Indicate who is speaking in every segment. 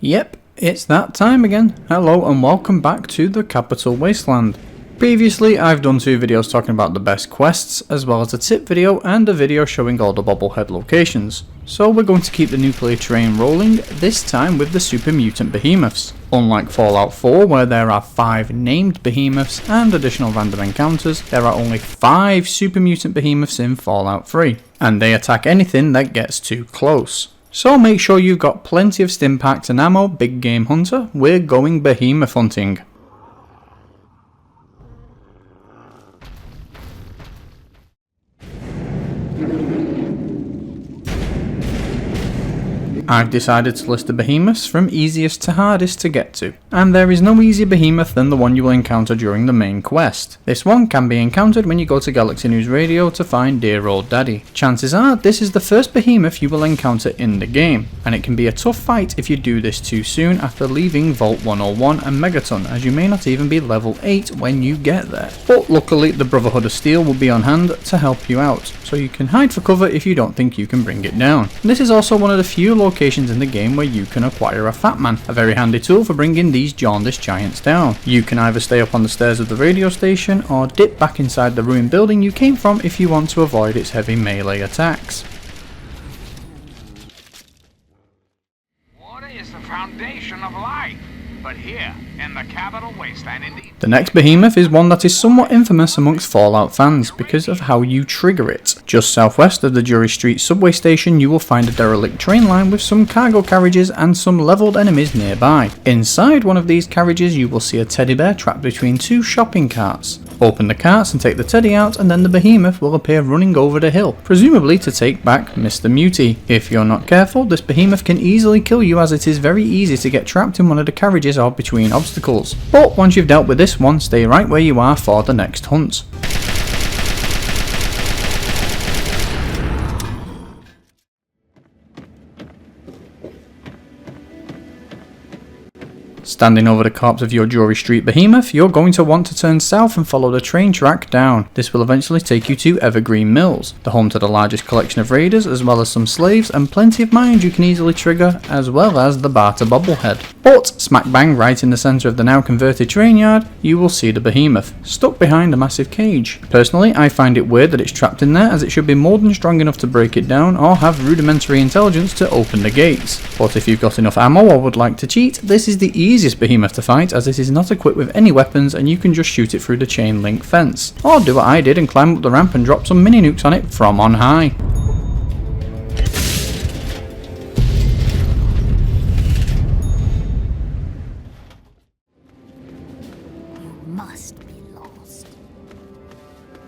Speaker 1: Yep, it's that time again. Hello and welcome back to the Capital Wasteland. Previously I've done 2 videos talking about the best quests, as well as a tip video and a video showing all the bobblehead locations. So we're going to keep the nuclear train rolling, this time with the Super Mutant Behemoths. Unlike Fallout 4 where there are 5 named behemoths and additional random encounters, there are only 5 Super Mutant Behemoths in Fallout 3, and they attack anything that gets too close. So make sure you've got plenty of stim packs and ammo, big game hunter, we're going behemoth hunting. I've decided to list the behemoths from easiest to hardest to get to, and there is no easier behemoth than the one you will encounter during the main quest. This one can be encountered when you go to Galaxy News Radio to find dear old daddy. Chances are this is the first behemoth you will encounter in the game, and it can be a tough fight if you do this too soon after leaving Vault 101 and Megaton, as you may not even be level 8 when you get there. But luckily the Brotherhood of Steel will be on hand to help you out, so you can hide for cover if you don't think you can bring it down. This is also one of the few locations in the game where you can acquire a Fat Man, a very handy tool for bringing these jaundiced giants down. You can either stay up on the stairs of the radio station or dip back inside the ruined building you came from if you want to avoid its heavy melee attacks.
Speaker 2: Water is the foundation of life, but here in the Capital Wasteland indeed.
Speaker 1: The next behemoth is one that is somewhat infamous amongst Fallout fans because of how you trigger it. Just southwest of the Jury Street subway station you will find a derelict train line with some cargo carriages and some levelled enemies nearby. Inside one of these carriages you will see a teddy bear trapped between 2 shopping carts. Open the carts and take the teddy out, and then the behemoth will appear running over the hill, presumably to take back Mr. Mutie. If you're not careful, this behemoth can easily kill you, as it is very easy to get trapped in one of the carriages or between obstacles. But once you've dealt with this one, stay right where you are for the next hunt. Standing over the corpse of your Jury Street behemoth, you're going to want to turn south and follow the train track down. This will eventually take you to Evergreen Mills, the home to the largest collection of raiders, as well as some slaves and plenty of mines you can easily trigger, as well as the Barter bobblehead. But smack bang right in the centre of the now converted train yard, you will see the behemoth, stuck behind a massive cage. Personally, I find it weird that it's trapped in there, as it should be more than strong enough to break it down or have rudimentary intelligence to open the gates. But if you've got enough ammo or would like to cheat, this is the easiest behemoth to fight, as it is not equipped with any weapons and you can just shoot it through the chain link fence. Or do what I did and climb up the ramp and drop some mini nukes on it from on high.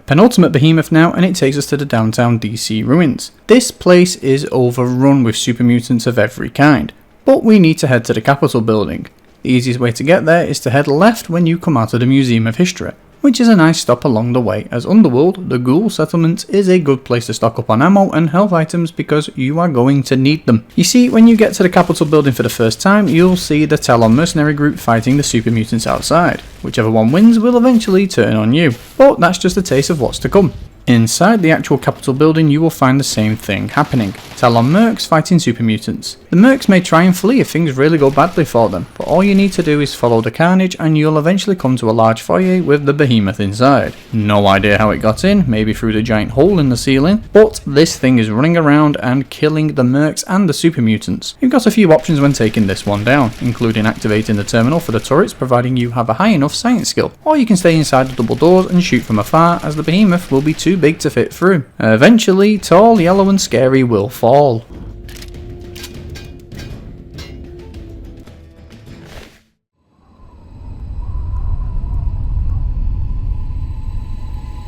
Speaker 1: Penultimate behemoth now, and it takes us to the downtown DC ruins. This place is overrun with super mutants of every kind, but we need to head to the Capitol building. The easiest way to get there is to head left when you come out of the Museum of History, which is a nice stop along the way, as Underworld, the Ghoul settlement, is a good place to stock up on ammo and health items because you are going to need them. You see, when you get to the Capitol building for the first time, you'll see the Talon mercenary group fighting the super mutants outside. Whichever one wins will eventually turn on you, but that's just a taste of what's to come. Inside the actual Capitol building you will find the same thing happening. Talon mercs fighting super mutants. The mercs may try and flee if things really go badly for them, but all you need to do is follow the carnage and you'll eventually come to a large foyer with the behemoth inside. No idea how it got in, maybe through the giant hole in the ceiling, but this thing is running around and killing the mercs and the super mutants. You've got a few options when taking this one down, including activating the terminal for the turrets providing you have a high enough science skill, or you can stay inside the double doors and shoot from afar, as the behemoth will be too big to fit through. Eventually, tall, yellow and scary will fall.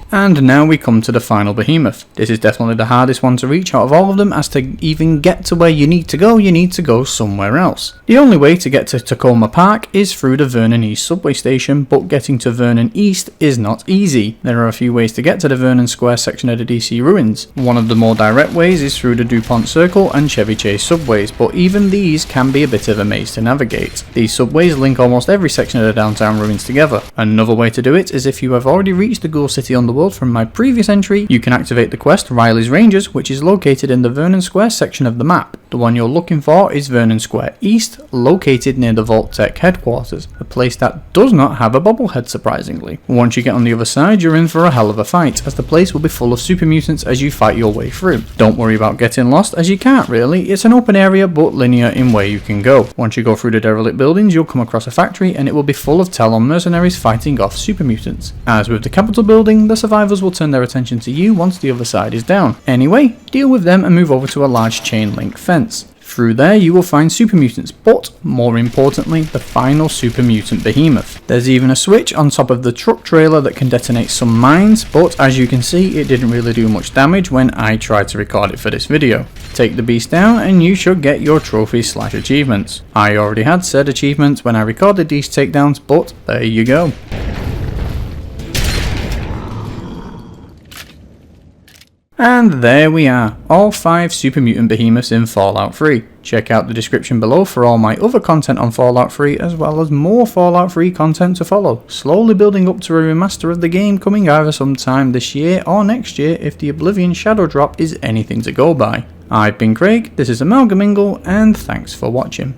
Speaker 1: And now we come to the final behemoth. This is definitely the hardest one to reach out of all of them, as to even get to where you need to go somewhere else. The only way to get to Tacoma Park is through the Vernon East subway station, but getting to Vernon East is not easy. There are a few ways to get to the Vernon Square section of the DC ruins. One of the more direct ways is through the DuPont Circle and Chevy Chase subways, but even these can be a bit of a maze to navigate. These subways link almost every section of the downtown ruins together. Another way to do it is if you have already reached the Ghoul City Underworld from my previous entry, you can activate the quest Riley's Rangers, which is located in the Vernon Square section of the map. The one you're looking for is Vernon Square East, located near the Vault-Tec headquarters, a place that does not have a bobblehead surprisingly. Once you get on the other side, you're in for a hell of a fight, as the place will be full of super mutants as you fight your way through. Don't worry about getting lost, as you can't really. It's an open area but linear in where you can go. Once you go through the derelict buildings, you'll come across a factory and it will be full of Talon mercenaries fighting off super mutants. As with the Capital building, the survivors will turn their attention to you once the other side is down. Anyway, deal with them and move over to a large chain link fence. Through there you will find super mutants, but more importantly the final super mutant behemoth. There's even a switch on top of the truck trailer that can detonate some mines, but as you can see it didn't really do much damage when I tried to record it for this video. Take the beast down and you should get your trophies / achievements. I already had said achievements when I recorded these takedowns, but there you go. And there we are, all 5 Super Mutant Behemoths in Fallout 3. Check out the description below for all my other content on Fallout 3 as well as more Fallout 3 content to follow, slowly building up to a remaster of the game coming either sometime this year or next year if the Oblivion Shadow Drop is anything to go by. I've been Craig, this is Amalgamingle, and thanks for watching.